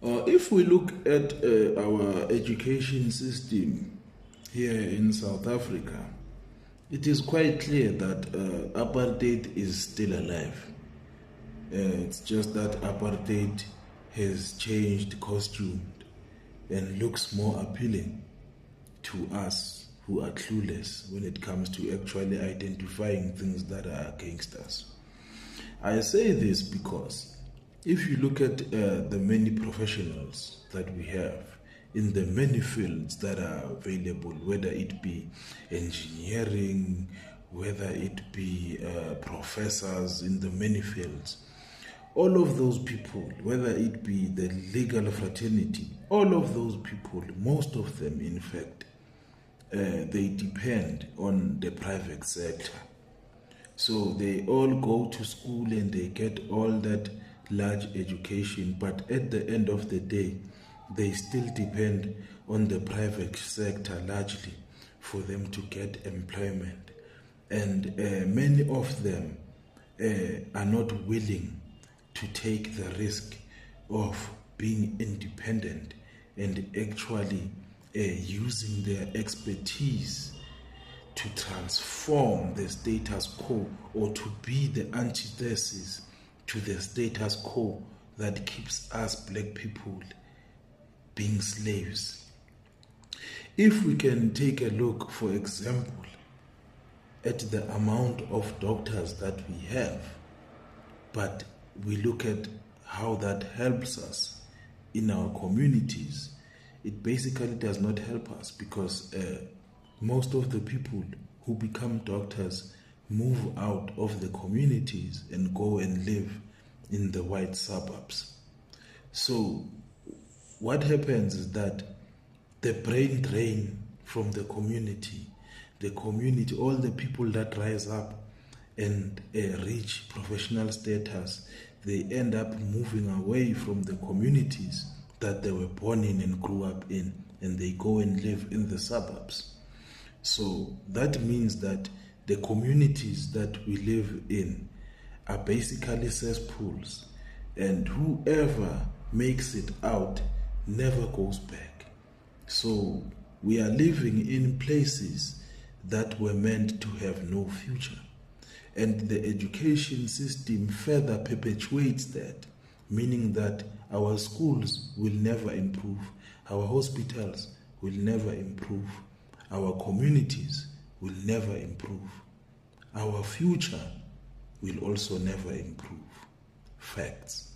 If we look at our education system here in South Africa, it is quite clear that apartheid is still alive. It's just that apartheid has changed costume and looks more appealing to us who are clueless when it comes to actually identifying things that are against us. I say this because if you look at the many professionals that we have in the many fields that are available, whether it be engineering, whether it be professors in the many fields, all of those people, whether it be the legal fraternity, all of those people, most of them, in fact, they depend on the private sector. So they all go to school and they get all that large education, but at the end of the day, they still depend on the private sector largely for them to get employment. And many of them are not willing to take the risk of being independent and actually using their expertise to transform the status quo or to be the antithesis to the status quo that keeps us black people being slaves. If we can take a look, for example, at the amount of doctors that we have, but we look at how that helps us in our communities, it basically does not help us because most of the people who become doctors move out of the communities and go and live in the white suburbs. So what happens is that the brain drain from the community, all the people that rise up and reach professional status, they end up moving away from the communities that they were born in and grew up in, and they go and live in the suburbs. So that means that the communities that we live in are basically cesspools, and whoever makes it out never goes back. So we are living in places that were meant to have no future. And the education system further perpetuates that, meaning that our schools will never improve, our hospitals will never improve, our communities will never improve, our future will also never improve. Facts.